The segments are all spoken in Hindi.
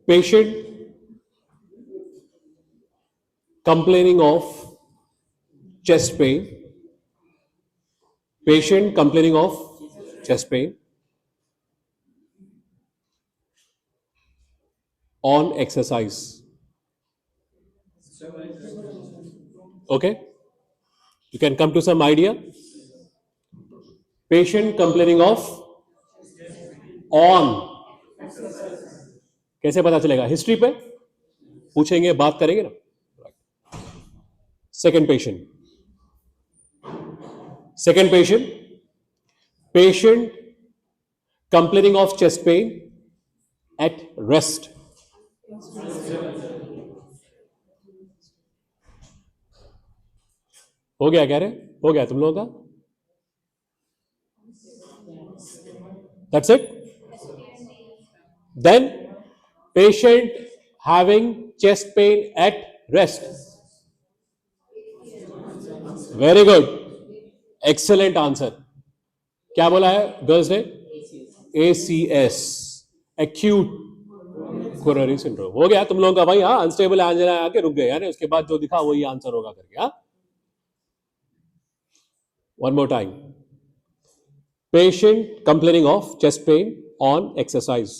patient complaining of chest pain, patient complaining of chest pain on exercise. Okay, you can come to some idea. Patient complaining of on, कैसे पता चलेगा? हिस्ट्री पे पूछेंगे, बात करेंगे ना. Second patient, patient complaining of chest pain at rest. हो गया कह रहे? हो गया तुम लोगों का? That's it. Then patient having chest pain at rest. Very good, excellent answer. क्या बोला है गर्ल्स ने? ACS, acute coronary syndrome. हो गया तुम लोगों का भाई. हाँ, अनस्टेबल एंजाइना आके रुक गए यानी, उसके बाद जो दिखा वही आंसर होगा करके. हाँ, one more time. Patient complaining of chest pain on exercise.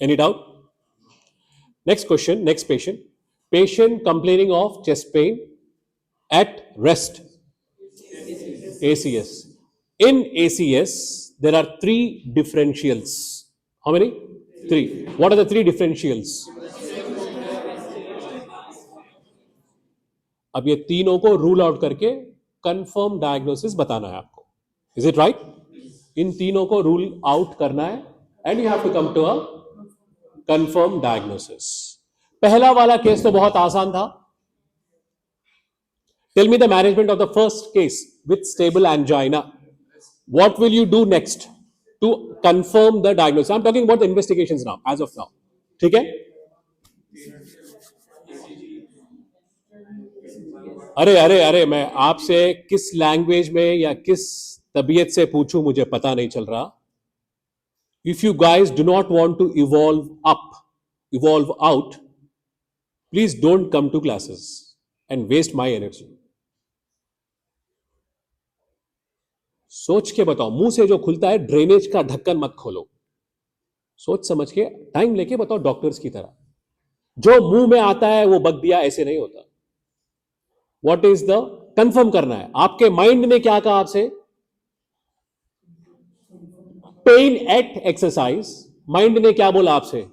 Any doubt? Next question, next patient. Patient complaining of chest pain at rest. ACS. In ACS, there are three differentials. How many? Three. What are the three differentials? अब ये तीनों को रूल आउट करके कंफर्म डायग्नोसिस बताना है आपको. Is it right? इन तीनों को रूल आउट करना है and you have to come to a confirm diagnosis. पहला वाला केस तो बहुत आसान था. Tell me the management of the first case with stable angina. What will you do next to confirm the diagnosis? I am talking about the investigations now, as of now. ठीक है? अरे अरे अरे, मैं आपसे किस लैंग्वेज में या किस तबीयत से पूछूं मुझे पता नहीं चल रहा. If you guys do not want to evolve out, please don't come to classes and waste my energy. सोच के बताओ. मुंह से जो खुलता है ड्रेनेज का ढक्कन मत खोलो. सोच समझ के टाइम लेके बताओ, डॉक्टर्स की तरह. जो मुंह में आता है वो बक दिया, ऐसे नहीं होता. व्हाट इज द कंफर्म करना है. आपके माइंड ने क्या कहा आपसे? Pen eight exercise. माइंड ने क्या बोला आपसे?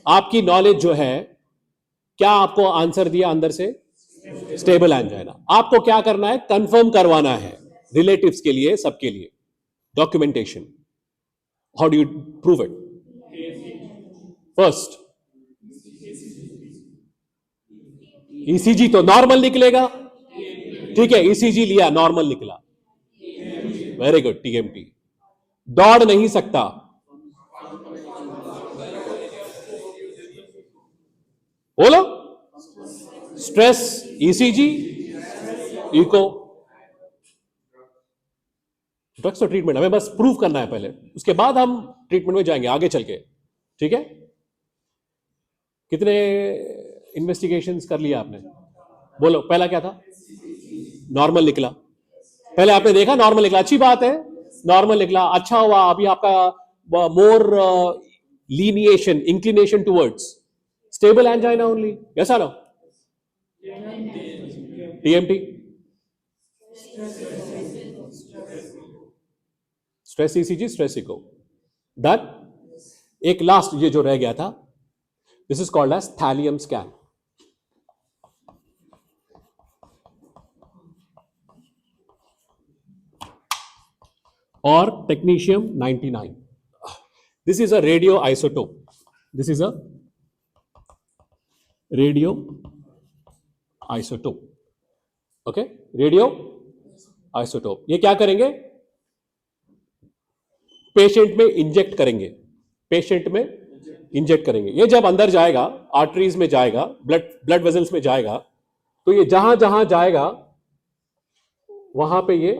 आपकी नॉलेज जो है, क्या आपको आंसर दिया अंदर से? Stable angina. आपको क्या करना है? कंफर्म करवाना है रिलेटिव्स के लिए, सबके लिए. Documentation. How do you prove it? First, ECG तो नॉर्मल निकलेगा. ठीक है, ईसीजी लिया, नॉर्मल निकला. Very good. टीएमटी. दौड़ नहीं सकता. बोलो. Stress, ECG, echo. ड्रग्स तो ट्रीटमेंट हमें बस प्रूव करना है पहले, उसके बाद हम ट्रीटमेंट में जाएंगे आगे चल के. ठीक है? कितने इन्वेस्टिगेशंस कर लिया आपने? बोलो. पहला क्या था? नॉर्मल निकला. पहले आपने देखा नॉर्मल निकला, अच्छी बात है. नॉर्मल निकला, अच्छा हुआ. अभी आपका more lineation, inclination towards stable angina only. Yes और no? TMT. Stress ECG, stress echo. Done. एक लास्ट ये जो रह गया था, this is called as thallium scan. और technetium 99. This is a radio isotope. This is a radio isotope. Okay, radio isotope. ये क्या करेंगे? पेशेंट में इंजेक्ट करेंगे. पेशेंट में इंजेक्ट करेंगे. ये जब अंदर जाएगा, आर्टरीज में जाएगा, ब्लड वेजल्स में जाएगा, तो ये जहां जहां जाएगा वहां पे ये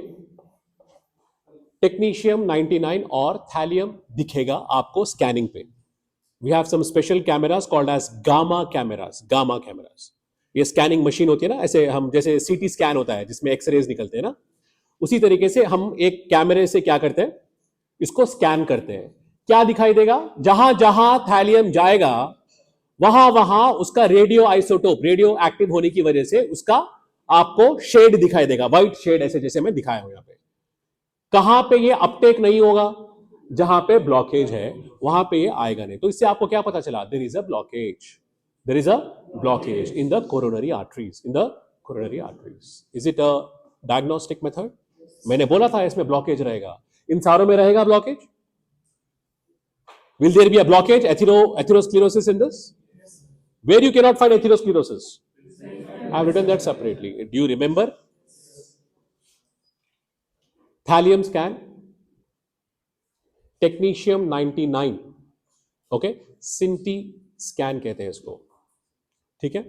टेक्नीशियम 99 और थैलियम दिखेगा आपको स्कैनिंग पे. We have some special cameras called as gamma cameras. Gamma cameras ये स्कैनिंग मशीन होती है ना, ऐसे हम जैसे सीटी स्कैन होता है जिसमें एक्सरेज निकलते हैं ना, उसी तरीके से हम एक कैमरे से क्या करते हैं, इसको स्कैन करते हैं. क्या दिखाई देगा? जहां जहां थैलियम जाएगा वहां वहां उसका रेडियो आइसोटोप, रेडियो एक्टिव होने की वजह से उसका आपको शेड दिखाई देगा, व्हाइट शेड, ऐसे जैसे मैं दिखाया हूं यहां पे. कहां पे ये अपटेक नहीं होगा? जहां पे ब्लॉकेज है वहां पे ये आएगा नहीं. तो इससे आपको क्या पता चला? There is a blockage. There is a blockage in the coronary arteries. In the coronary arteries. Is it a diagnostic method? मैंने बोला था इसमें ब्लॉकेज रहेगा. इन सारों में रहेगा blockage. Will there be a blockage, atherosclerosis in this? Where you cannot find atherosclerosis? I have written that separately. Do you remember? Thallium scan, technetium 99, okay, CT scan कहते हैं इसको, ठीक है.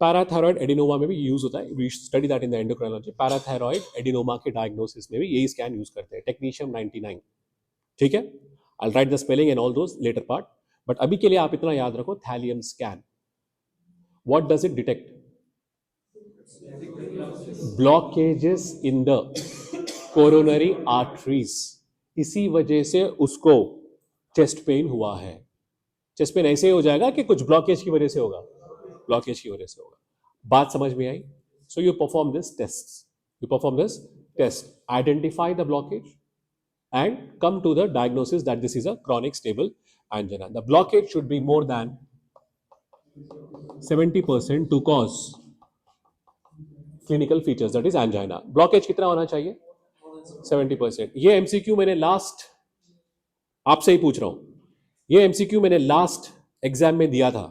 पैराथायरॉयड एडिनोमा में भी यूज होता है. We study that in the endocrinology. Parathyroid adenoma के डायग्नोसिस में भी यही स्कैन यूज करते हैं, टेक्नीशियम 99, ठीक है. I'll write the spelling and all those later part. But अभी के लिए आप इतना याद रखो, thallium scan. What does it detect? Blockages in the coronary arteries. इसी वजह से उसको चेस्ट पेन हुआ है. चेस्ट पेन ऐसे ही हो जाएगा कि कुछ ब्लॉकेज की वजह से होगा, ब्लॉकेज की वजह से होगा. बात समझ में आई? So you perform this test. You perform this test. Identify the blockage and come to the diagnosis that this is a chronic stable angina. The blockage should be more than 70% to cause clinical features, that is angina. Blockage कितना होना चाहिए? 70%. ये एमसीक्यू मैंने लास्ट आपसे ही पूछ रहा हूं. ये एमसीक्यू मैंने लास्ट एग्जाम में दिया था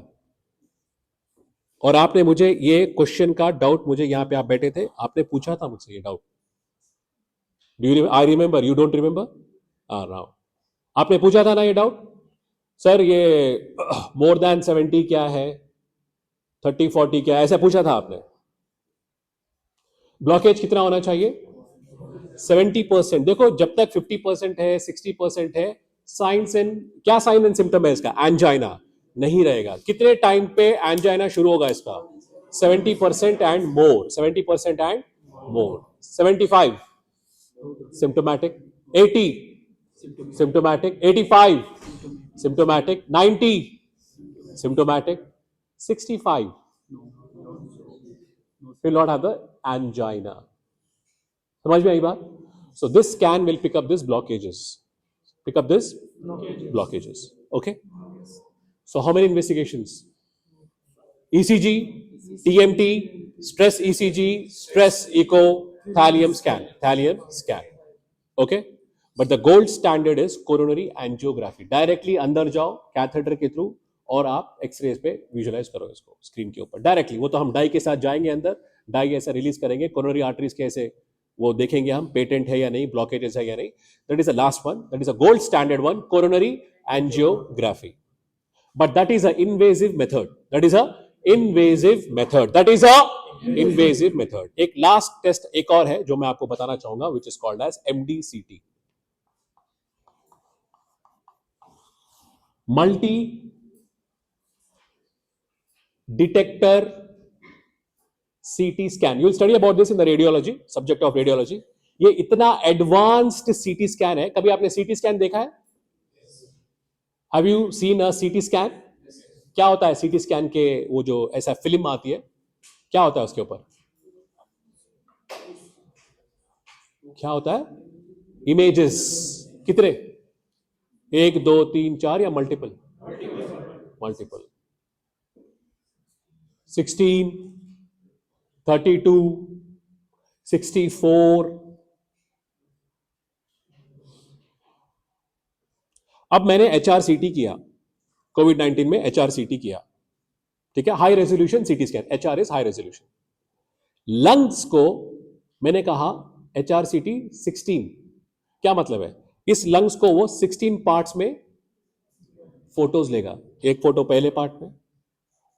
और आपने मुझे ये क्वेश्चन का डाउट, मुझे यहां पे आप बैठे थे, आपने पूछा था मुझसे ये doubt. I remember. You don't remember? Rao, आपने पूछा था ना ये डाउट, सर ये मोर देन 70 क्या है, 30-40 क्या है, ऐसा पूछा था आपने. ब्लॉकेज कितना होना चाहिए? 70%. देखो जब तक 50% है, 60% है, साइंस एंड क्या साइन एंड सिम्टम है इसका? एंजाइना नहीं रहेगा. कितने टाइम पे एंजाइना शुरू होगा इसका? 70% and more. 70% and more. 75 symptomatic, 80 symptomatic, 85 symptomatic, 90 symptomatic, 65 will not have the angina. समझ में आई बात? So this scan will pick up these blockages. Pick up this blockages. Okay. So how many investigations? ECG, TMT, stress ECG, stress echo, thallium scan. Thallium scan. Okay. But the gold standard is coronary angiography. Directly अंदर जाओ कैथेटर के थ्रू और आप एक्सरेज पे विजुअलाइज करो इसको स्क्रीन के ऊपर डायरेक्टली. वो तो हम डाई के साथ जाएंगे अंदर, डाई ऐसा रिलीज करेंगे, कोरोनरी आर्टरीज के ऐसे वो देखेंगे हम, पेटेंट है या नहीं, ब्लॉकेजेस है या नहीं. That is the last one, that is a gold standard one, coronary angiography. But that is an invasive method. That is a invasive method. That is a invasive method. एक लास्ट टेस्ट एक और है जो मैं आपको बताना चाहूंगा, which is called as MDCT. Multi detector CT scan. You will study about this in the radiology, subject of radiology. ये इतना एडवांस्ड CT स्कैन है. कभी आपने CT स्कैन देखा है? Have you seen a CT scan? क्या होता है CT स्कैन के, वो जो ऐसा फिल्म आती है, क्या होता है उसके ऊपर? क्या होता है? इमेजेस. कितने? 1 2 3 4 या मल्टीपल? मल्टीपल. 16, 32, 64. अब मैंने HRCT किया, कोविड-19 में HRCT किया, ठीक है, high resolution CT scan. HR is high resolution. Lungs को मैंने कहा HRCT 16. क्या मतलब है? इस लंग्स को वो 16 पार्ट्स में फोटोज लेगा. एक फोटो पहले पार्ट में,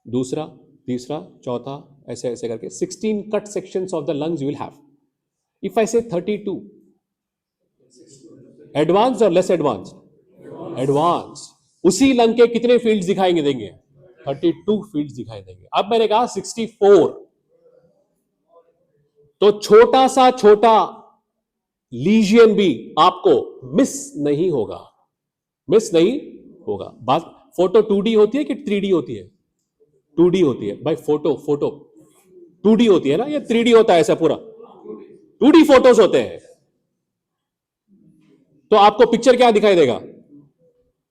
दूसरा, तीसरा, चौथा, ऐसे ऐसे करके 16 cut sections of the lungs you will have. If I से 32, एडवांस और लेस एडवांस? एडवांस। उसी लंग के कितने फील्ड्स दिखाएंगे देंगे? 32 फील्ड्स दिखाई देंगे। अब मैंने कहा 64, तो छोटा सा छोटा लीजियन भी आपको मिस नहीं होगा, मिस नहीं होगा। बात फोटो 2D होती है कि 3D होती है? 2D होती है भाई। फोटो फोटो 2D होती है ना, ये 3D होता है ऐसा पूरा? 2D फोटोज होते हैं। तो आपको पिक्चर क्या दिखाई देगा?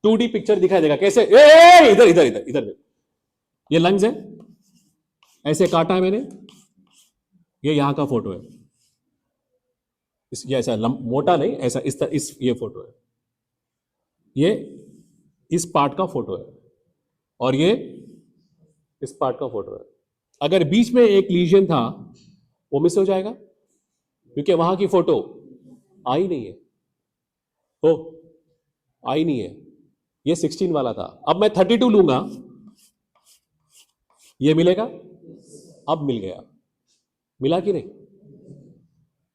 2D पिक्चर दिखाई देगा। कैसे? इधर इधर इधर इधर। ये लंग्स है, ऐसे काटा है मैंने, ये यहां का फोटो है। ये ऐसा मोटा नहीं, ऐसा इस ये फोटो है, ये इस पार्ट का फोटो है, और ये इस पार्ट का फोटो है। अगर बीच में एक लीजन था, वो मिस हो जाएगा क्योंकि वहां की फोटो आई नहीं है, तो आई नहीं है। ये 16 वाला था। अब मैं 32 लूंगा, ये मिलेगा? अब मिल गया। मिला कि नहीं?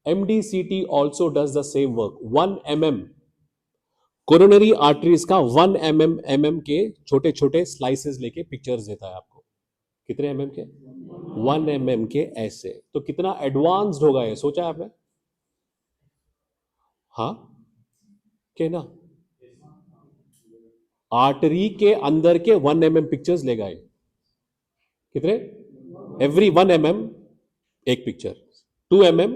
MDCT also does the same work. 1 mm coronary arteries का 1 mm के छोटे छोटे स्लाइसेस लेके पिक्चर्स देता है आपको। कितने mm के? 1 mm के ऐसे। तो कितना एडवांस्ड होगा ये, सोचा है आपने? हाँ के ना, आर्टरी के अंदर के 1 mm पिक्चर्स लेगा ये। कितने? एवरी 1 mm एक picture, 2 mm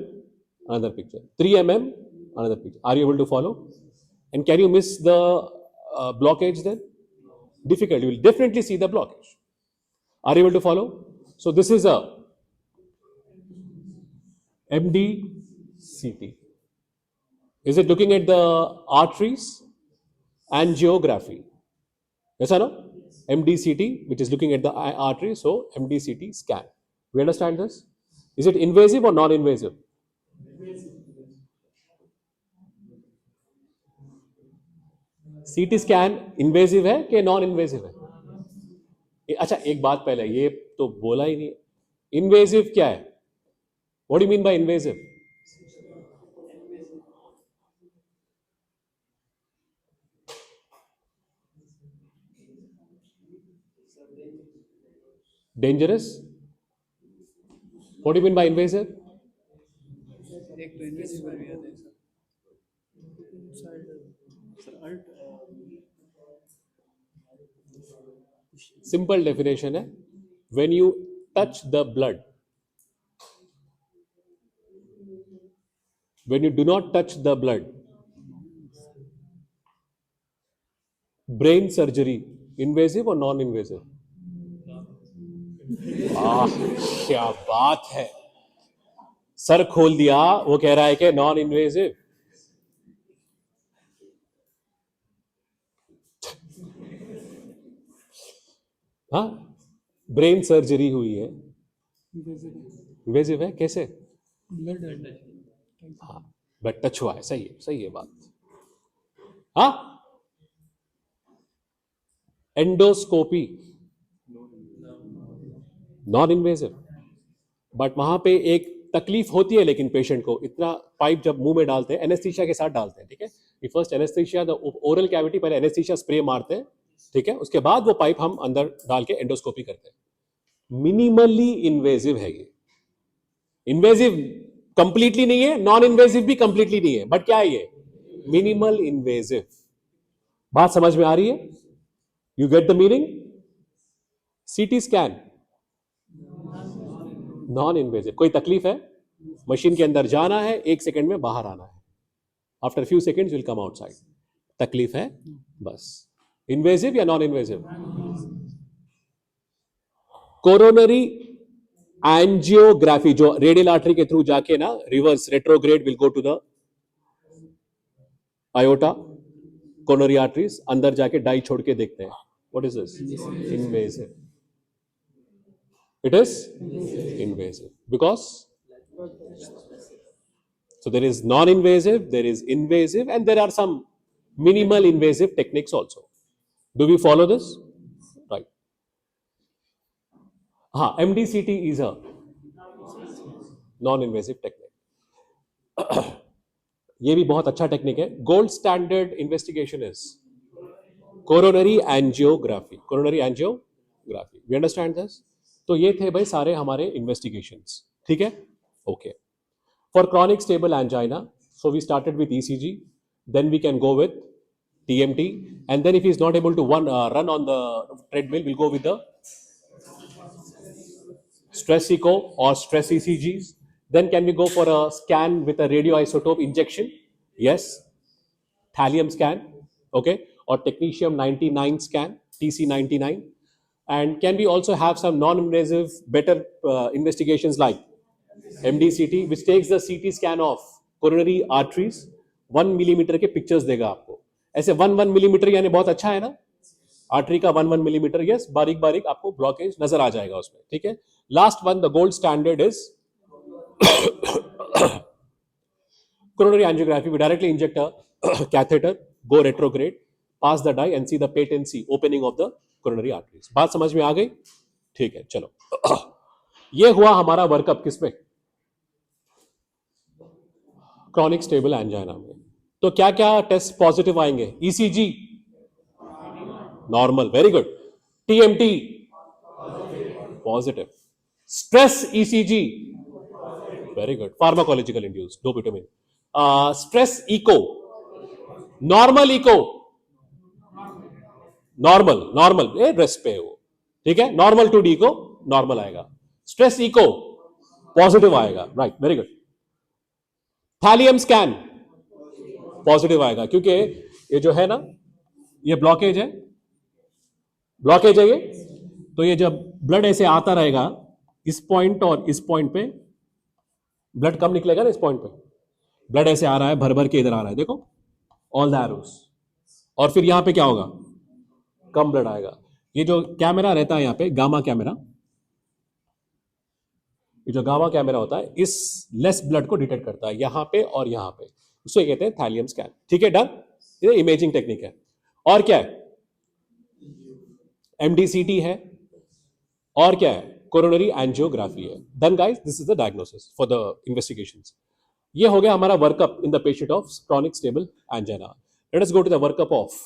another picture, 3 mm another picture. Are you able to follow? And can you miss the blockage then? Difficult. You will definitely see the blockage. Are you able to follow? So this is a MDCT. Is it looking at the arteries? Angiography. Yes or no? MDCT, which is looking at the artery. So MDCT scan. We understand this? Is it invasive or non-invasive? CT scan invasive है कि नॉन इन्वेजिव है? अच्छा एक बात पहले, ये तो बोला ही नहीं, इन्वेजिव क्या है? What do mean by invasive? Dangerous? What do mean by invasive? एक तो इन्वेजिबल भी आता है सर। सिंपल डेफिनेशन है, when you touch the blood, when you do not touch the blood, brain surgery, invasive or non invasive? क्या बात है, सर खोल दिया। वो कह रहा है कि नॉन इन्वेजिव। हाँ, ब्रेन सर्जरी हुई है, इन्वेजिव है। कैसे? ब्लड हाँ, ब्लड टच हुआ है। सही है बात। हाँ, एंडोस्कोपी नॉन इन्वेजिव, बट वहां पे एक तकलीफ होती है, लेकिन पेशेंट को इतना पाइप जब मुंह में डालते हैं, एनेस्थीसिया के साथ डालते हैं, ठीक है, ये first anaesthesia the oral cavity, पहले एनेस्थीसिया स्प्रे मारते हैं, ठीक है, उसके बाद वो पाइप हम अंदर डाल के एंडोस्कोपी करते हैं। मिनिमली इन्वेजिव है ये। इन्वेजिव कंप्लीटली नहीं है, नॉन इन्वेजिव भी कंप्लीटली नहीं है, बट क्या है ये? Minimal invasive. बात समझ में आ रही है? You get the meaning? CT scan non invasive. कोई तकलीफ है, मशीन के अंदर जाना है, 1 सेकंड में बाहर आना है, after few seconds will come outside. तकलीफ है बस। इन्वेजिव या नॉन इन्वेजिव? कोरोनरी एंजियोग्राफी, जो रेडियल आर्टरी के थ्रू जाके ना reverse retrograde will go to the aorta, coronary arteries अंदर जाके डाई छोड़ के देखते हैं। What is this? Invasive. It is invasive because so there is non-invasive, there is invasive, and there are some minimal invasive techniques also. Do we follow this? Right. MDCT is a non-invasive technique. ये भी बहुत अच्छा टेक्निक है. Gold standard investigation is coronary angiography. Coronary angiography, we understand this. तो ये थे भाई सारे हमारे इन्वेस्टिगेशंस. ठीक है, okay. For chronic stable angina, so we started with ECG, then we can go with TMT, and then if he is not able to run on the treadmill, we'll go with the stress echo or stress ECGs. Then can we go for a scan with a radioisotope injection? Yes. Thallium scan, okay, or technetium 99 scan, TC99. And can we also have some non-invasive better investigations like MDCT, which takes the CT scan of coronary arteries. 1 millimetre के पिक्चर्स देगा आपको. ऐसे 1 मिलीमीटर यानी बहुत अच्छा है ना. आर्टरी का 1 मिलीमीटर, यस, बारीक बारीक आपको ब्लॉकेज नजर आ जाएगा उसमें. ठीक है. Last one, the gold standard is coronary angiography. We directly inject a catheter, go retrograde, pass the dye and see the patency opening of the coronary arteries. बात समझ में आ गई? ठीक है, चलो. ये हुआ हमारा वर्कअप किसमें? क्रॉनिक स्टेबल एंजाइना में. तो क्या क्या टेस्ट पॉजिटिव आएंगे? ECG normal, very good. TMT positive. Stress ECG very good, pharmacological induce dopamine. Stress echo normal, echo normal, normal rest पे है वो. ठीक है, नॉर्मल टू डी को नॉर्मल आएगा. स्ट्रेस इको पॉजिटिव आएगा. Right, very good. Thallium scan positive आएगा, क्योंकि ये जो है ना, ये ब्लॉकेज है, ब्लॉकेज है ये. तो ये जब ब्लड ऐसे आता रहेगा इस पॉइंट और इस पॉइंट पे, ब्लड कम निकलेगा ना. इस पॉइंट पे ब्लड ऐसे आ रहा है, भर भर के इधर आ रहा है, देखो ऑल द एरोस. और फिर यहां पे क्या होगा? कम ब्लड आएगा. ये जो कैमरा रहता है यहां पे, गामा कैमरा, ये जो गामा कैमरा होता है, इस लेस ब्लड को डिटेक्ट करता है यहां पे और यहां पे. उसको कहते हैं थैलियम स्कैन. ठीक है, डन. ये इमेजिंग टेक्निक है. और क्या है? एमडीसीटी है. और क्या है? कोरोनरी एंजियोग्राफी है. Done guys, this is the diagnosis for the investigations. ये हो गया हमारा workup in the patient of chronic stable angina. Let us go to the workup of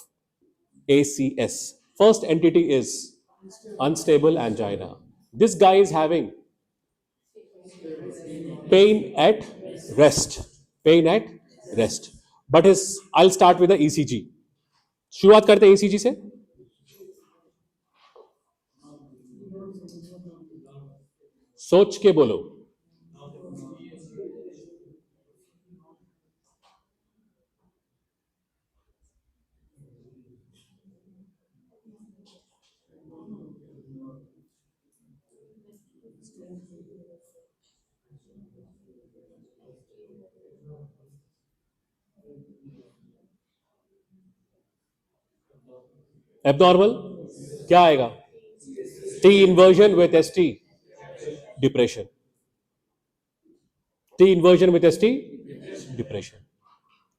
ACS. First entity is unstable angina. This guy is having pain at rest. Pain at rest. But I'll start with the ECG. शुरुआत करते हैं ECG से. सोच के बोलो. एबनॉर्मल क्या आएगा? T inversion with ST depression. T inversion with ST depression.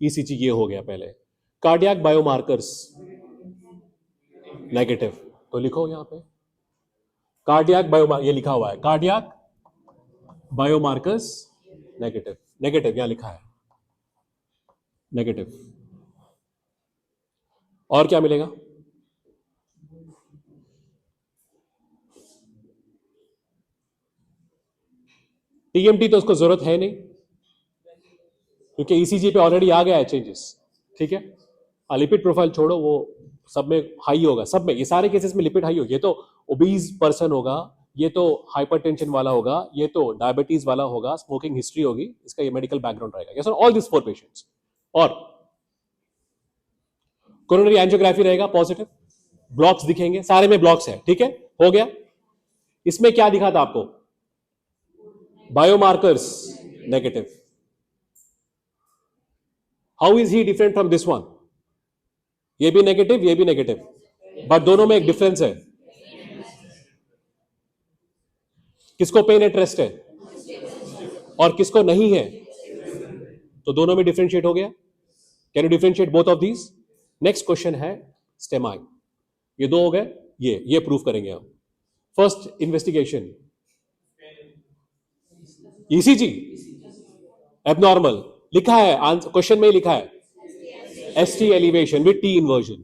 ECG ये हो गया पहले. Cardiac biomarkers negative. तो लिखो यहां पे कार्डियक बायोमार्कर, ये लिखा हुआ है कार्डियक बायोमार्कर्स नेगेटिव. नेगेटिव यहां लिखा है नेगेटिव. और क्या मिलेगा? टीएमटी तो उसको जरूरत है नहीं, क्योंकि ईसीजी पे ऑलरेडी आ गया है चेंजेस. ठीक है, लिपिड प्रोफाइल छोड़ो, वो सब में हाई होगा. सब में, ये सारे केसेस में लिपिड हाई होगा. ये तो ओबीज पर्सन होगा, ये तो हाइपरटेंशन वाला होगा, ये तो डायबिटीज वाला होगा, स्मोकिंग हिस्ट्री होगी, इसका ये मेडिकल बैकग्राउंड रहेगा. Yes, all this 4 patients. और कोरोनरी एंजियोग्राफी रहेगा पॉजिटिव. ब्लॉक्स दिखेंगे, सारे में ब्लॉक्स है. ठीक है, हो गया. इसमें क्या दिखा था आपको? Biomarkers negative. How is he different from this one? ये भी नेगेटिव, ये भी नेगेटिव, बट दोनों में एक डिफरेंस है. किसको पेन एट रेस्ट है और किसको नहीं है? तो दोनों में डिफरेंशिएट हो गया. Can you differentiate both of these? Next question है स्टेमाई. ये दो हो गए. ये प्रूफ करेंगे हम. First investigation ECG abnormal. लिखा है क्वेश्चन में ही लिखा है ST elevation with T inversion,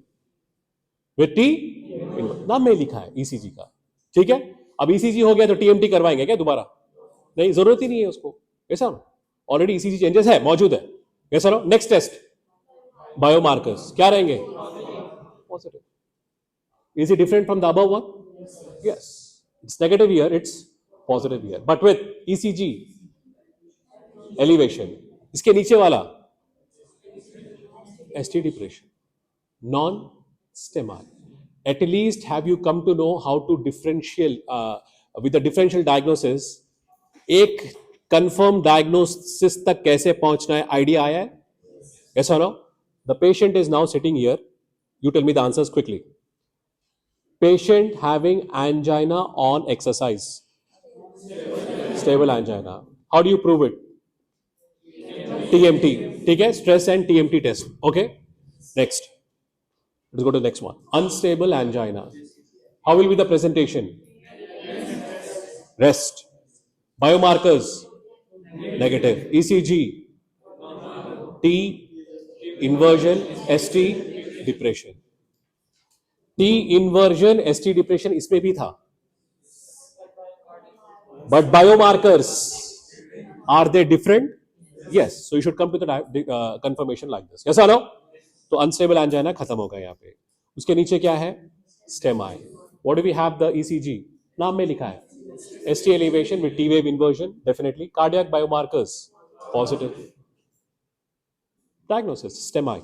with T नाम में लिखा है ईसीजी का। ठीक है, अब ईसीजी हो गया तो टीएमटी करवाएंगे क्या दोबारा? नहीं, जरूरत ही नहीं है उसको, ऐसा ऑलरेडी ईसीजी चेंजेस है, मौजूद है, ऐसा नो। नेक्स्ट टेस्ट बायोमार्कर्स क्या रहेंगे? Positive. Is it different from the above one? Yes, it's negative here, it's positive here, but with ECG elevation. इसके नीचे वाला ST depression, non-STEMI. At least have you come to know how to differential with the differential diagnosis? एक confirm diagnosis तक कैसे पहुंचना है, आइडिया आया है? Yes or no? The patient is now sitting here. You tell me the answers quickly. Patient having angina on exercise, stable angina. How do you prove it? TMT. ठीक है, stress and TMT test. Okay. Next. Let's go to the next one. Unstable angina. How will be the presentation? Rest. Biomarkers? Negative. ECG? T inversion, ST depression. T inversion, ST depression इसमें भी था. But biomarkers, are they different? Yes. So you should come to the confirmation like this. Yes or no? तो अनस्टेबल एंजाइना खत्म होगा यहाँ पे। उसके नीचे क्या है? STEMI. What do we have the ECG? नाम में लिखा है ST elevation with T wave inversion, definitely. Cardiac biomarkers, positive. Diagnosis, STEMI.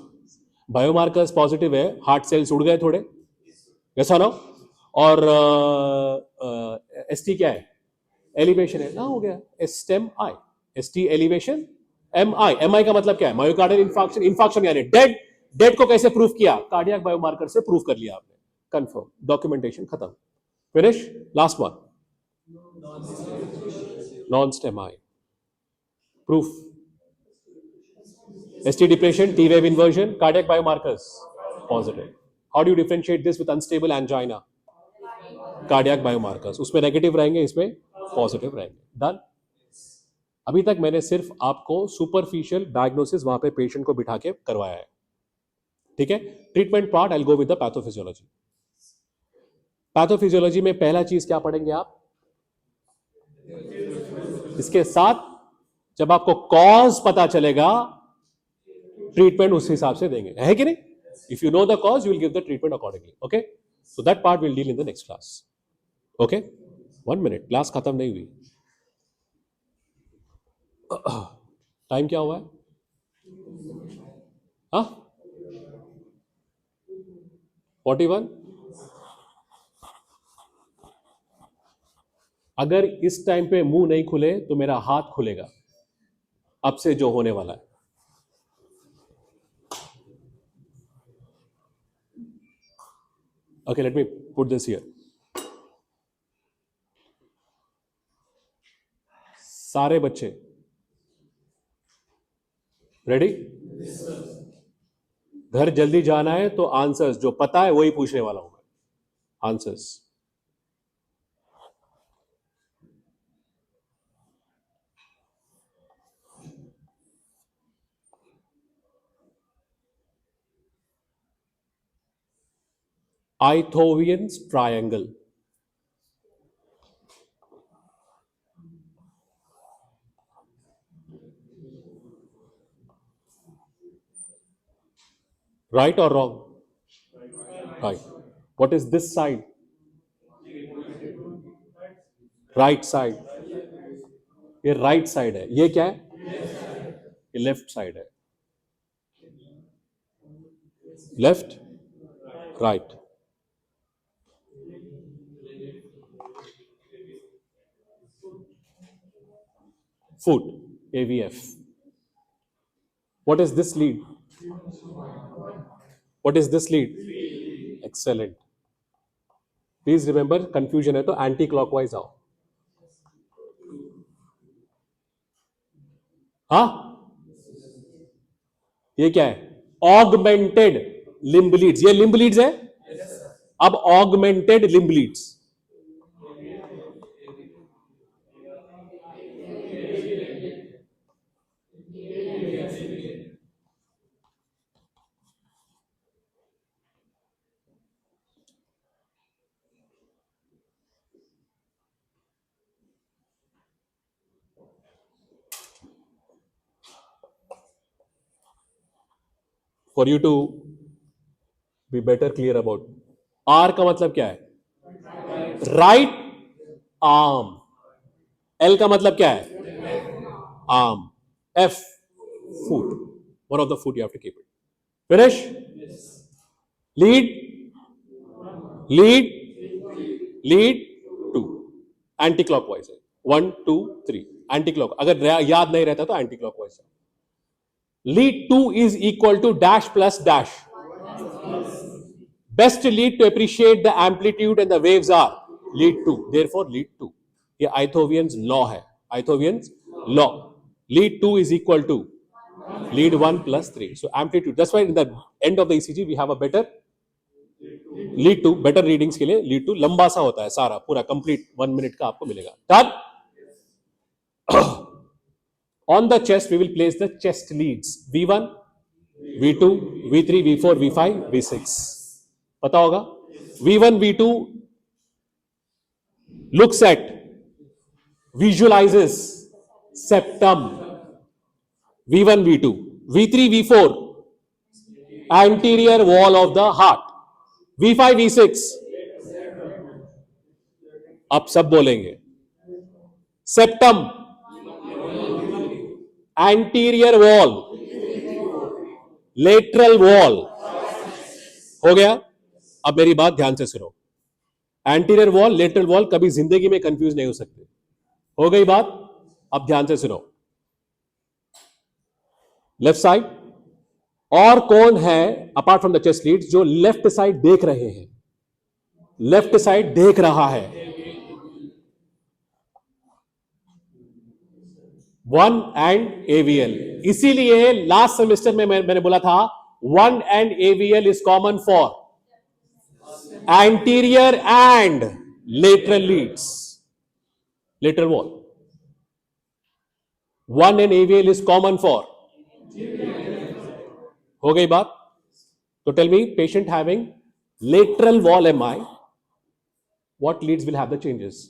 Biomarkers positive है, हार्ट सेल्स उड़ गए थोड़े, ऐसा ना? और ST क्या है? एलिवेशन है ना, हो गया STEMI. ST elevation, MI का मतलब क्या है? मायोकार्डियल इंफार्क्शन, इंफार्क्शन यानी डेड को कैसे प्रूफ किया? कार्डियक बायोमार्कर से प्रूफ कर लिया आपने, कंफर्म, डॉक्यूमेंटेशन खत्म, finish. Last one, non STEMI proof, ST depression, T wave inversion, cardiac biomarkers positive. How do you differentiate this with unstable angina? Cardiac biomarkers, उसमें नेगेटिव रहेंगे, इसमें पॉजिटिव रहेंगे। डन। अभी तक मैंने सिर्फ आपको सुपरफिशियल डायग्नोसिस वहां पे पेशेंट को बिठा के करवाया है, ठीक है। Treatment part I will go with the pathophysiology. Pathophysiology में पहला चीज क्या पढ़ेंगे आप? इसके साथ जब आपको कॉज पता चलेगा, ट्रीटमेंट उस हिसाब से देंगे, है कि नहीं? If you know the cause, you will give the treatment accordingly. Okay, so that part will deal in the next class. Okay, 1 minute, class खत्म नहीं हुई। टाइम क्या हुआ है? हाँ, 41। अगर इस टाइम पे मुंह नहीं खुले तो मेरा हाथ खुलेगा, अब से जो होने वाला है। Okay, let me put this here. सारे बच्चे रेडी? घर जल्दी जाना है तो आंसर्स जो पता है वही पूछने वाला हूं मैं, answers. Einthoven's triangle, right or wrong? Right. What is this side? Right side. ये right side है, ये क्या है? ये left side है। Left, right. Foot, AVF. What is this lead? What is this lead? Excellent. Please remember, confusion है तो एंटी क्लॉकवाइज आओ। हाँ, ये क्या है? ऑगमेंटेड लिम्ब लीड्स, ये लिम्ब लीड्स है। अब augmented limb leads, for you to be better clear about, R का मतलब क्या है? Right arm. एल का मतलब क्या है? Arm. F foot, one of the foot you have to keep it. Finish. Lead, lead, lead two, anti clockwise है। 1 2 3 एंटी क्लॉक, अगर याद नहीं रहता तो एंटी क्लॉकवाइज है। Lead two is equal to dash plus dash. Best lead to appreciate the amplitude and the waves are lead 2. Therefore, lead 2. ये Ithorian's law है. Ithorian's law. Lead 2 is equal to lead 1 plus 3. So amplitude. That's why in the end of the ECG we have a better lead 2. Better readings के लिए lead 2 लंबा सा होता है सारा, पूरा complete 1 minute का आपको मिलेगा. Done? On the chest we will place the chest leads. V1, V2, V3, V4, V5, V6. पता होगा. V1, V2 looks at, visualizes septum. V1, V2, V3, V4 anterior wall of the heart. V5, V6 आप सब बोलेंगे. Septum, anterior wall, lateral wall. हो गया. अब मेरी बात ध्यान से सुनो. एंटीरियर वॉल, लेटरल वॉल कभी जिंदगी में कंफ्यूज नहीं हो सकते. हो गई बात. अब ध्यान से सुनो. लेफ्ट साइड, और कौन है apart from the chest leads जो लेफ्ट साइड देख रहे हैं? लेफ्ट साइड देख रहा है. 1 एंड AVL. इसीलिए लास्ट सेमेस्टर में मैंने बोला था 1 and AVL is common for anterior and lateral leads, lateral wall. 1 and AVL is common for. हो गई बात. तो tell me, patient having lateral wall MI, what leads will have the changes?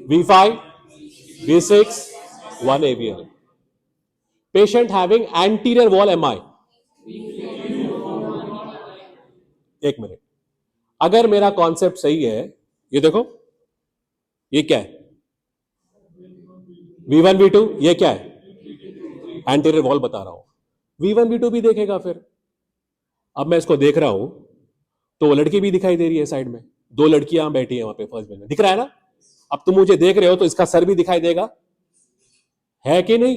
V5, V6, 1 AVL. Patient having anterior wall MI, एक मिनट. अगर मेरा कॉन्सेप्ट सही है, ये देखो, ये क्या है? V1 V2, ये क्या है? एंटीरियर वॉल बता रहा हूं. V1 V2 भी देखेगा. फिर अब मैं इसको देख रहा हूं तो लड़की भी दिखाई दे रही है साइड में. 2 लड़कियां बैठी हैं वहां पे फर्स्ट बेंच में, दिख रहा है ना? अब तुम मुझे देख रहे हो तो इसका सर भी दिखाई देगा, है कि नहीं?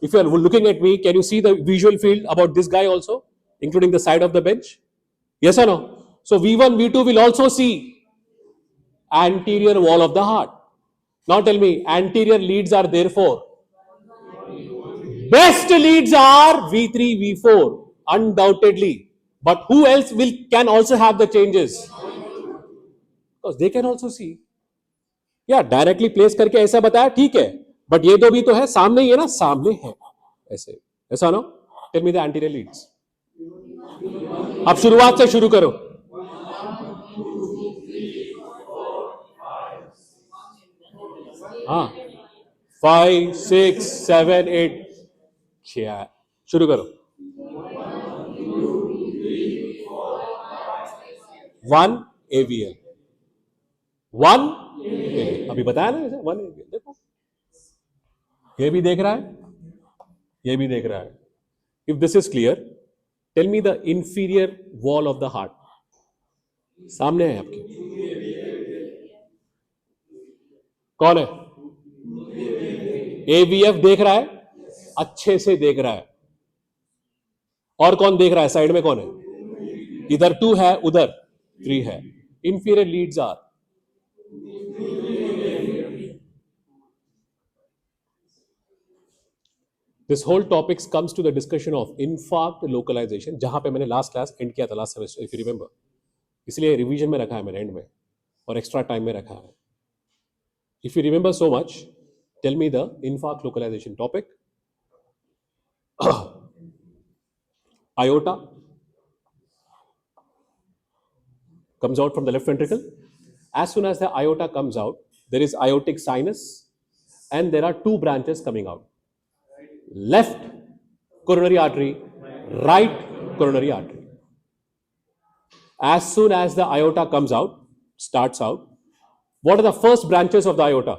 If you are looking at me, can you see the visual field about this guy also, including the side of the bench? Yes or no? So V1, V2 will also see anterior wall of the heart. Now tell me, anterior leads are therefore best leads are V3, V4, undoubtedly. But who else can also have the changes? Because they can also see. Yeah, directly place करके ऐसा बताया, ठीक है. But ये दो भी तो है, सामने ही है ना, सामने है. ऐसे, ऐसा ना? Tell me the anterior leads. अब शुरुआत से शुरू करो. हाँ, 5 6 7 8, क्या शुरू करो. 1 AVL, 1 AVL. अभी बताया ना, 1 AVL. देखो, ये भी देख रहा है, ये भी देख रहा है. If this is clear, tell me the inferior wall of the heart. सामने है आपके, कौन है? AVF देख रहा है, अच्छे से देख रहा है. और कौन देख रहा है? साइड में कौन है? इधर 2 है, उधर 3 है. Inferior leads are, this whole topics comes to the discussion of infarct localization, जहां पे मैंने लास्ट क्लास एंड किया था last semester, if you remember. इसलिए रिवीजन में रखा है मैंने एंड में, और एक्स्ट्रा टाइम में रखा है. If you remember so much, tell me the infarct localization topic. Aorta comes out from the left ventricle. As soon as the aorta comes out, there is aortic sinus and there are 2 branches coming out. Left coronary artery right coronary artery. As soon as the aorta comes out, starts out, what are the first branches of the aorta?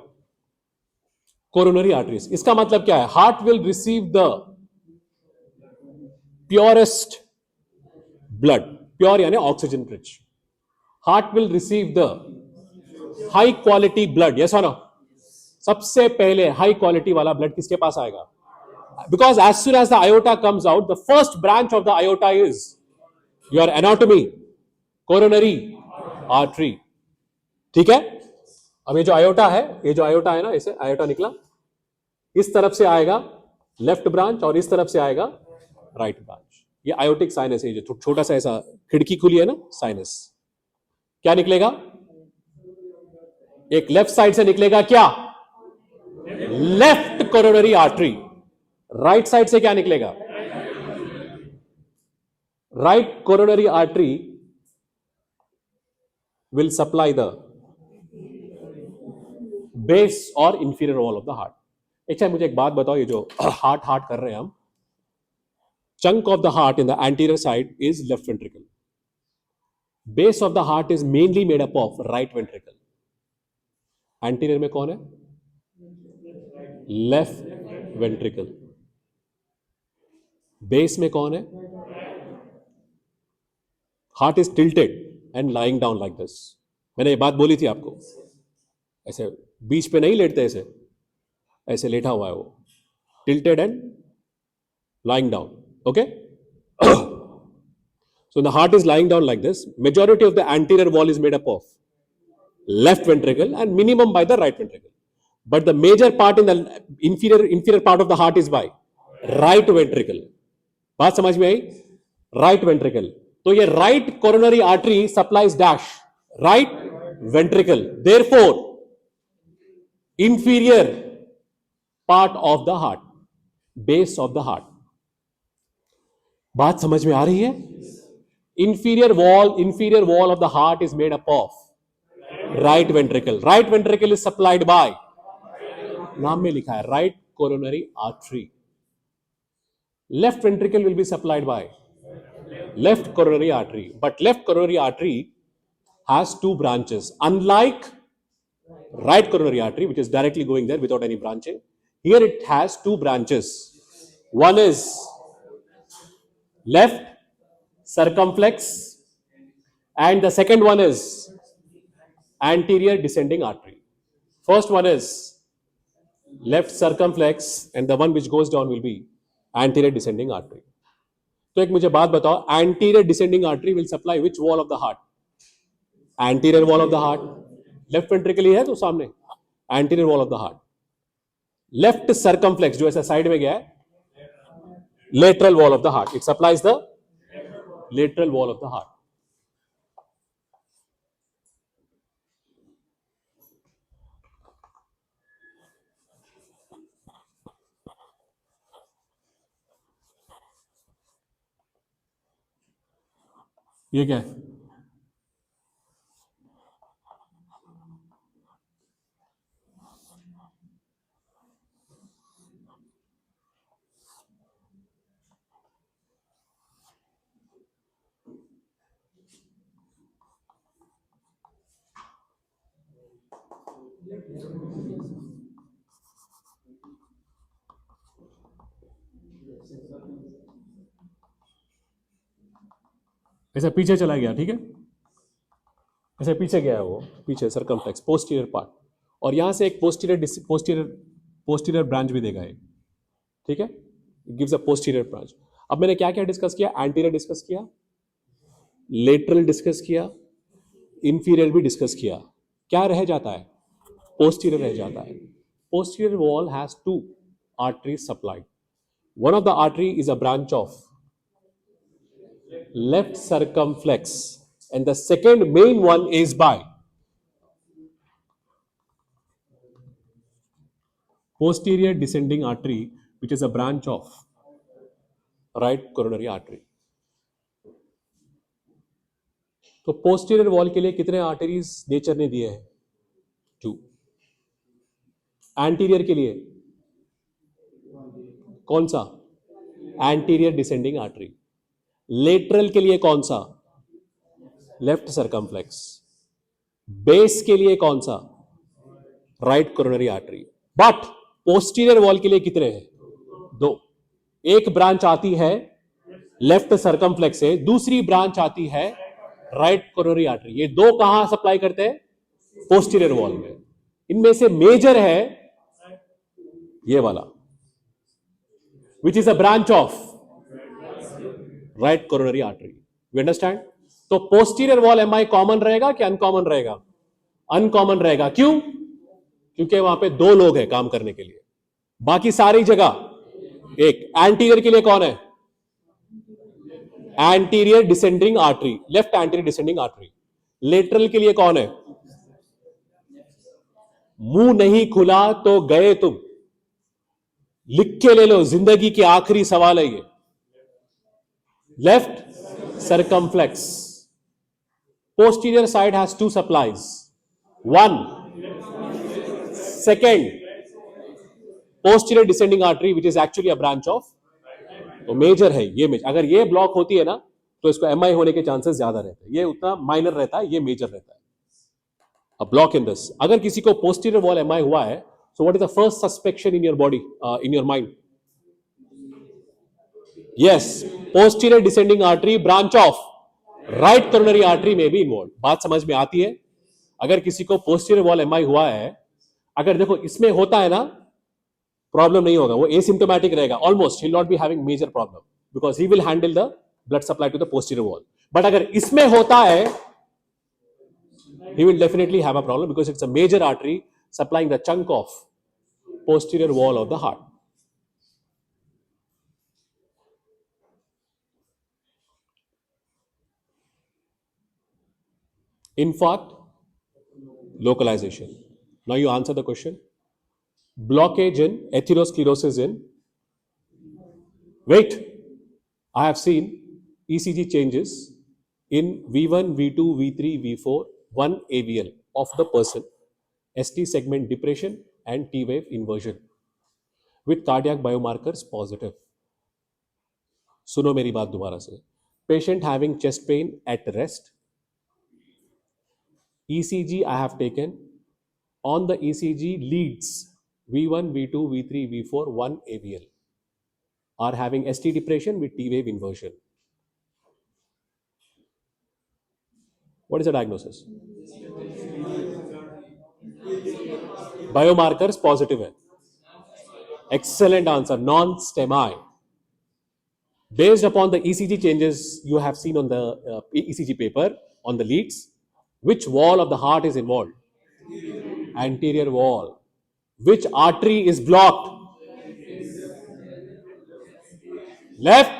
Coronary arteries. इसका मतलब क्या है? Heart will receive the purest blood, pure यानी oxygen rich. Heart will receive the high quality blood, yes or no? सबसे पहले high quality वाला blood किसके पास आएगा? Because as soon as the aorta comes out, the first branch of the aorta is your anatomy, coronary artery. ठीक है? अब ये जो aorta है ना, इसे aorta निकला, इस तरफ से आएगा लेफ्ट ब्रांच और इस तरफ से आएगा राइट ब्रांच. ये आयोटिक साइनस है, जो छोटा सा ऐसा खिड़की खुली है ना, साइनस. क्या निकलेगा? एक लेफ्ट साइड से निकलेगा क्या? Left coronary artery. Right side से क्या निकलेगा? Right coronary artery will supply the base और inferior wall of the heart. अच्छा, मुझे एक बात बताओ, ये जो हार्ट कर रहे हैं हम, chunk of the heart in the anterior side is left ventricle. Base of the heart is mainly made up of right ventricle. Anterior में कौन है? Left ventricle. Base में कौन है? Heart is tilted and lying down like this. मैंने ये बात बोली थी आपको. ऐसे बीच पे नहीं लेटते, ऐसे लेटा हुआ है वो. Tilted and lying down. Okay? So the heart is lying down like this. Majority of the anterior wall is made up of left ventricle and minimum by the right ventricle. But the major part in the inferior part of the heart is by right ventricle. बात समझ में आई? Right ventricle. तो ये right coronary artery supplies dash right ventricle. Therefore, inferior part of the heart, base of the heart. बात समझ में आ रही है? inferior wall of the heart is made up of right ventricle. Right ventricle is supplied by, नाम में लिखा है, right coronary artery. Left ventricle will be supplied by left coronary artery. But left coronary artery has two branches. Unlike right coronary artery, which is directly going there without any branching, here it has two branches. One is left circumflex and the second one is anterior descending artery. First one is left circumflex and the one which goes down will be anterior descending artery. तो एक मुझे बात बताओ, anterior descending artery will supply which wall of the heart? Anterior wall of the heart. Left ventricle ही है तो सामने, anterior wall of the heart. Left circumflex जो ऐसा साइड में गया है, lateral wall of the heart. It supplies the lateral wall of the heart. ये क्या है? ऐसा पीछे चला गया, ठीक है, ऐसे पीछे गया है वो, पीछे सर्कमफ्लेक्स, पोस्टीरियर पार्ट, और यहां से एक पोस्टीरियर ब्रांच भी देगा एक, ठीक है, गिव्स अ पोस्टीरियर ब्रांच. अब मैंने क्या क्या डिस्कस किया? एंटीरियर डिस्कस किया, लेटरल डिस्कस किया, इंफीरियर भी डिस्कस किया. क्या रह जाता है? पोस्टीरियर रह जाता है. Posterior wall has two arteries supplied. One of the artery is a branch of left circumflex and the second main one is by posterior descending artery, which is a branch of right coronary artery. तो पोस्टीरियर वॉल के लिए कितने आर्टरीज नेचर ने दिए हैं? 2. एंटीरियर के लिए कौन सा? Anterior descending artery. लेटरल के लिए कौन सा? Left circumflex. बेस के लिए कौन सा? Right coronary artery. But posterior wall के लिए कितने हैं? दो। एक ब्रांच आती है लेफ्ट सरकमफ्लेक्स से, दूसरी ब्रांच आती है राइट कोरोनरी आर्टरी। ये दो कहां सप्लाई करते हैं? पोस्टीरियर वॉल में। इनमें से मेजर है ये वाला, which is a branch of right coronary artery. You understand? तो पोस्टीरियर वॉल एमआई कॉमन रहेगा कि अनकॉमन रहेगा? अनकॉमन रहेगा। क्यों? क्योंकि वहां पे दो लोग हैं काम करने के लिए, बाकी सारी जगह एक। एंटीरियर के लिए कौन है? Anterior descending artery, left anterior descending artery. Lateral के लिए कौन है? मुंह नहीं खुला तो गए तुम। लिख के ले लो, जिंदगी की आखिरी सवाल है ये। Left circumflex. Posterior side has two supplies. One, second, posterior descending artery, which is actually a branch of, तो मेजर है ये। मेजर अगर ये ब्लॉक होती है ना तो इसको एमआई होने के चांसेस ज्यादा रहते हैं। ये उतना माइनर रहता है, ये मेजर रहता है। Uh block in this. अगर किसी को पोस्टीरियर वॉल एमआई हुआ है, so what is the first suspection in your body, in your mind? Yes, posterior descending artery branch of right coronary artery में भी इन्वॉल्व। बात समझ में आती है? अगर किसी को पोस्टीरियर वॉल एमआई हुआ है, अगर देखो इसमें होता है ना, प्रॉब्लम नहीं होगा, वो एसिम्प्टोमेटिक रहेगा almost, he will not be having major problem because he will handle the blood supply to the posterior wall. But अगर इसमें होता है, he will definitely have a problem because it's a major artery supplying the chunk of posterior wall of the heart. Infarct, localization. Now you answer the question. Blockage in atherosclerosis in, wait, I have seen ECG changes in V1, V2, V3, V4, 1 AVL of the person, ST segment depression and T wave inversion with cardiac biomarkers positive. सुनो मेरी बात दोबारा से। Patient having chest pain at rest. ECG I have taken. On the ECG leads V1, V2, V3, V4, 1 AVL are having ST depression with T wave inversion. What is the diagnosis? Biomarkers positive है. Excellent answer. Non-STEMI. Based upon the ECG changes you have seen on the ECG paper on the leads, which wall of the heart is involved? Anterior wall. Which artery is blocked? Left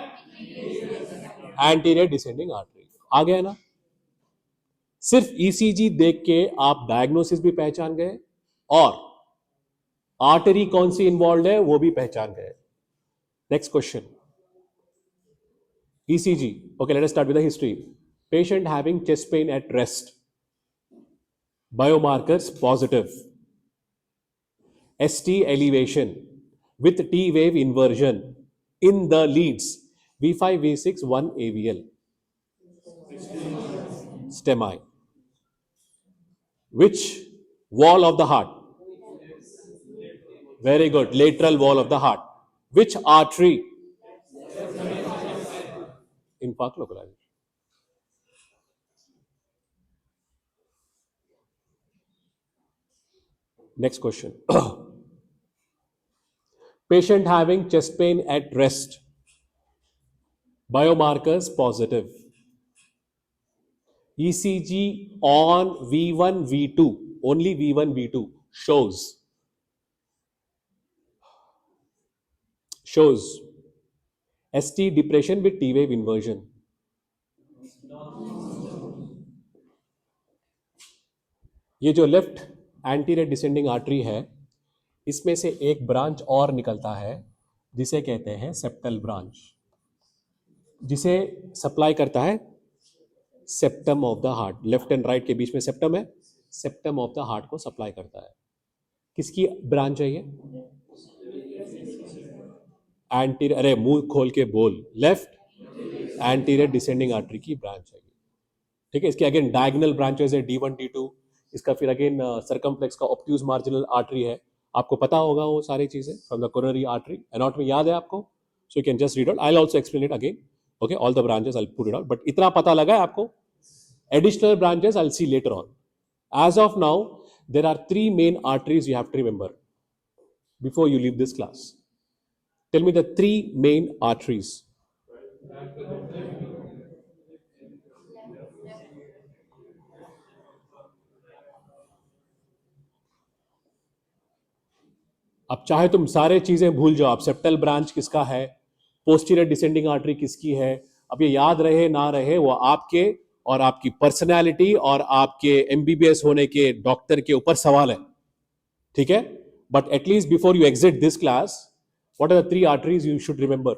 anterior descending artery. आ गया ना? सिर्फ ECG देख के आप डायग्नोसिस भी पहचान गए और आर्टरी कौन सी इन्वॉल्व है वो भी पहचान गए। Next question, ECG. Okay, let us start with the history. Patient having chest pain at rest. Biomarkers positive. ST elevation with T wave inversion in the leads V5, V6, 1 AVL. STEMI. Which wall of the heart? Very good. Lateral wall of the heart. Which artery? Infarct localization. Next question. Patient having chest pain at rest. Biomarkers positive. ECG on V1, V2, only V1, V2 shows ST depression with T wave inversion. ये जो लेफ्ट एंटीरियर डिसेंडिंग आर्टरी है, इसमें से एक ब्रांच और निकलता है जिसे कहते हैं सेप्टल ब्रांच, जिसे सप्लाई करता है septum of the heart. Left and right के बीच में सेप्टम है, सेप्टम ऑफ द हार्ट को सप्लाई करता है। किसकी ब्रांच है ये? एंटीरियर, अरे मुंह खोल के बोल, लेफ्ट एंटीरियर डिसेंडिंग आर्टरी की ब्रांच है। ठीक है, इसके अगेन डायगोनल ब्रांचेस है D1 D2। इसका फिर अगेन सर्कमफ्लेक्स का ऑब्ट्यूज मार्जिनल आर्टरी है, आपको पता होगा वो सारी चीजें from the coronary artery. Anatomy याद है आपको, so you can just read out, I will also explain it again. Okay, all the branches I will put it out, but इतना पता लगा है आपको। Additional branches I will see later on. As of now there are three main arteries you have to remember before you leave this class. Tell me the three main arteries. अब चाहे तुम सारे चीजें भूल जाओ, आप सेप्टल ब्रांच किसका है, पोस्टीरियर डिसेंडिंग आर्टरी किसकी है, अब ये याद रहे ना रहे वो आपके और आपकी पर्सनैलिटी और आपके एमबीबीएस होने के डॉक्टर के ऊपर सवाल है। ठीक है, but at least before you exit this class, what are the three arteries you should remember?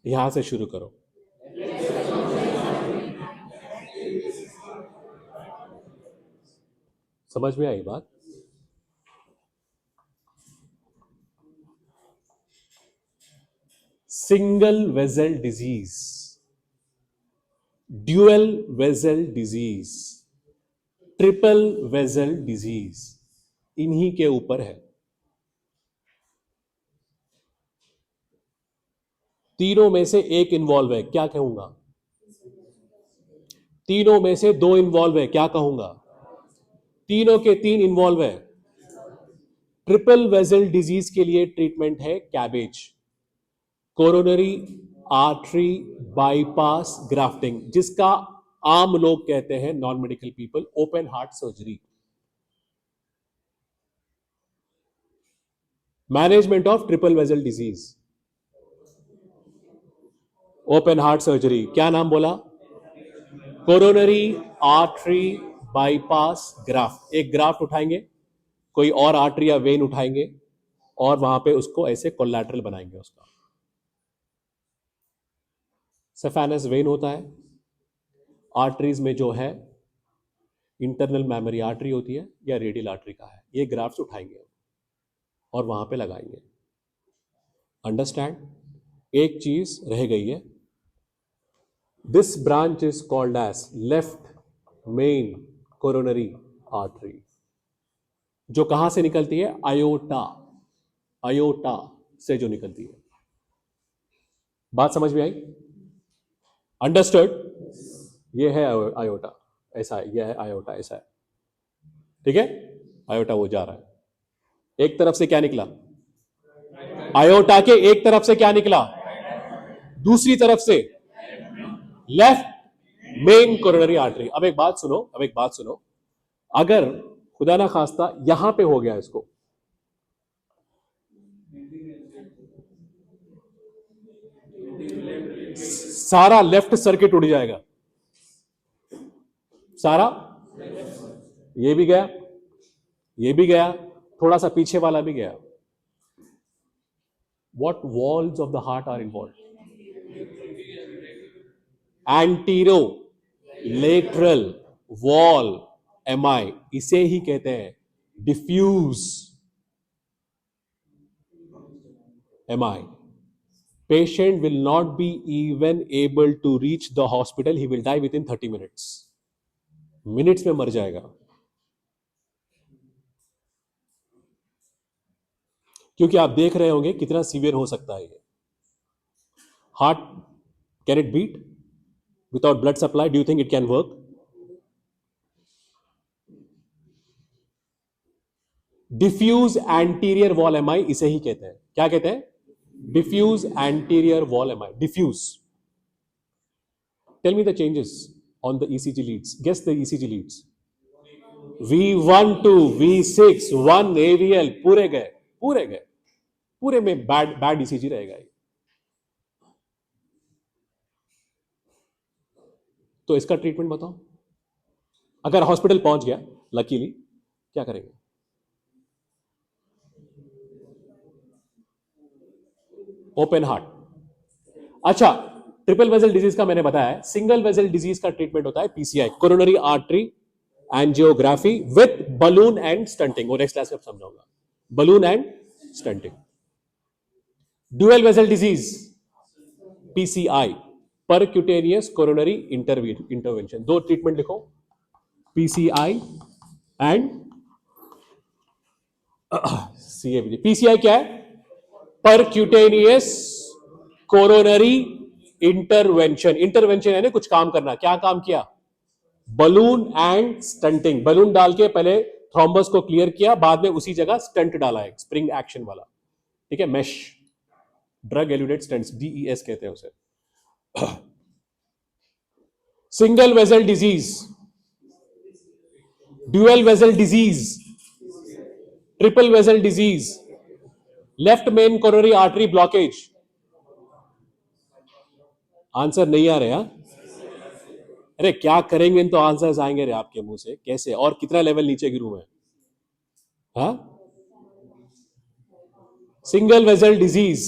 यहां से शुरू करो। समझ में आई बात? Single vessel disease, dual vessel disease, triple vessel disease, इन्हीं के ऊपर है। तीनों में से एक इन्वॉल्व है, क्या कहूंगा? तीनों में से दो इन्वॉल्व है, क्या कहूंगा? तीनों के तीन इन्वॉल्व है। ट्रिपल वेसल डिजीज के लिए ट्रीटमेंट है cabbage, coronary artery bypass grafting, जिसका आम लोग कहते हैं, non medical people, open heart surgery. Management of triple vessel disease, open heart surgery, क्या नाम बोला? Coronary artery bypass graft. एक ग्राफ्ट उठाएंगे, कोई और आर्टरी या वेन उठाएंगे और वहां पे उसको ऐसे कोलैटरल बनाएंगे। उसका सेफेनस वेन होता है, आर्टरीज में जो है इंटरनल मेमोरी आर्टरी होती है या रेडियल आर्टरी का है। ये ग्राफ्ट उठाएंगे और वहां पे लगाएंगे। अंडरस्टैंड? एक चीज रह गई है, this branch is called as left main coronary artery, जो कहां से निकलती है? आयोटा, आयोटा से जो निकलती है। बात समझ में आई? अंडरस्टूड? ये है आयोटा, ऐसा है, यह है आयोटा, ऐसा है। ठीक है, आयोटा वो जा रहा है। एक तरफ से क्या निकला? आयोटा के एक तरफ से क्या निकला? दूसरी तरफ से लेफ्ट मेन कोरोनरी आर्टरी। अब एक बात सुनो, अब एक बात सुनो, अगर खुदा ना खास्ता यहां पे हो गया इसको, सारा लेफ्ट सर्किट उड़ जाएगा, सारा, ये भी गया, ये भी गया, थोड़ा सा पीछे वाला भी गया। What walls of the heart are involved? Antero lateral wall MI, इसे ही कहते हैं diffuse MI. Patient will not be even able to reach the hospital. He will die within 30 minutes. Minutes में मर जाएगा, क्योंकि आप देख रहे होंगे कितना सीवियर हो सकता है ये। Heart, can it beat without blood supply? Do you think it can work? Diffuse anterior wall MI इसे ही कहते हैं, क्या कहते हैं? Diffuse anterior wall MI, diffuse. Tell me the changes on the ECG leads. Guess the ECG leads. V1 to V6, 1 AVL, पूरे गए, पूरे गए, पूरे में बैड ECG रहेगा ये। तो इसका ट्रीटमेंट बताओ। अगर हॉस्पिटल पहुंच गया लकीली, क्या करेंगे? Open heart. अच्छा, ट्रिपल वेसल डिजीज का मैंने बताया है। सिंगल वेसल डिजीज का ट्रीटमेंट होता है PCI, coronary artery angiography with balloon and stunting, वो नेक्स्ट क्लास में समझाऊंगा, balloon and stunting. Dual vessel disease, PCI, percutaneous coronary intervention. दो ट्रीटमेंट लिखो, पीसीआई एंड सीएबीडी. पीसीआई क्या है? Percutaneous coronary intervention. इंटरवेंशन यानी कुछ काम करना. क्या काम किया? Balloon and stunting. बलून डाल के पहले थ्रोम्बस को क्लियर किया, बाद में उसी जगह स्टंट डाला है, स्प्रिंग एक्शन वाला. ठीक है, mesh, drug alluded stunts, DES कहते हैं उसे. Single vessel disease, dual vessel disease, triple vessel disease, left main coronary artery blockage. Answer नहीं आ रहे? अरे क्या करेंगे, इन तो आंसर्स आएंगे रे आपके मुंह से कैसे? और कितना लेवल नीचे गिरूं मैं? हाँ, single vessel disease,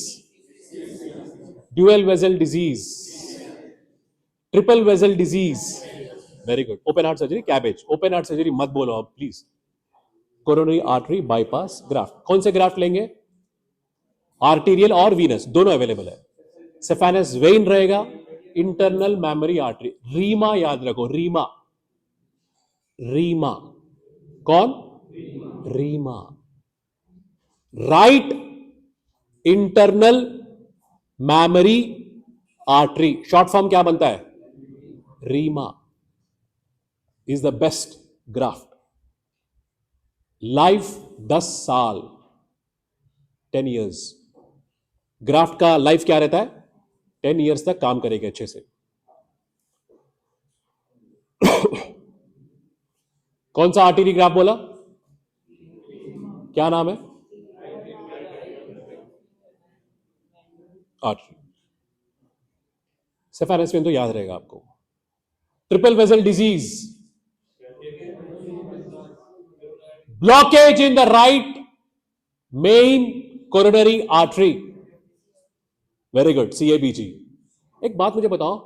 dual vessel disease, triple vessel disease. Very good. Open heart surgery, cabbage. Open heart surgery मत बोलो अब please. Coronary artery bypass graft. कौन से ग्राफ्ट लेंगे? आर्टीरियल और वीनस दोनों अवेलेबल है. सेफेनस वेन रहेगा, इंटरनल मेमोरी आर्टरी. रीमा याद रखो, रीमा. रीमा कौन? RIMA, right internal memory artery. Short form क्या बनता है? RIMA is the best graft. Life 10 साल, 10 years. ग्राफ्ट का लाइफ क्या रहता है? 10 years तक काम करेगा अच्छे से. कौन सा आर्टरी ग्राफ्ट बोला? क्या नाम है? आर्टरी. सेफेनस वेन तो याद रहेगा आपको. Triple vessel disease, blockage in the right main coronary artery. Very good, CABG. एक बात मुझे बताओ,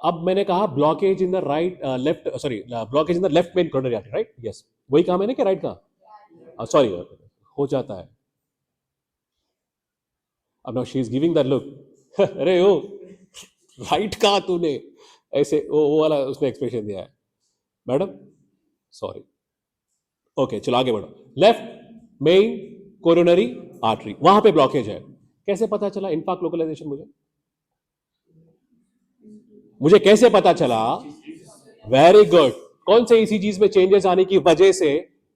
अब मैंने कहा blockage in the right left, sorry blockage in the left main coronary artery, right? Yes, वही कहा मैंने कि राइट का? सॉरी, हो जाता है. अब now she is giving the look. अरे ओ, राइट कहा तूने, ऐसे वो वाला उसने एक्सप्रेशन दिया है. Madam sorry. ओके, चलो आगे बढ़ो. लेफ्ट मेन कोरोनरी आर्टरी, वहां पे ब्लॉकेज है. कैसे पता चला? इनफाक्ट लोकलाइजेशन मुझे कैसे पता चला? Very good. कौन से ईसीजीज में चेंजेस आने की वजह से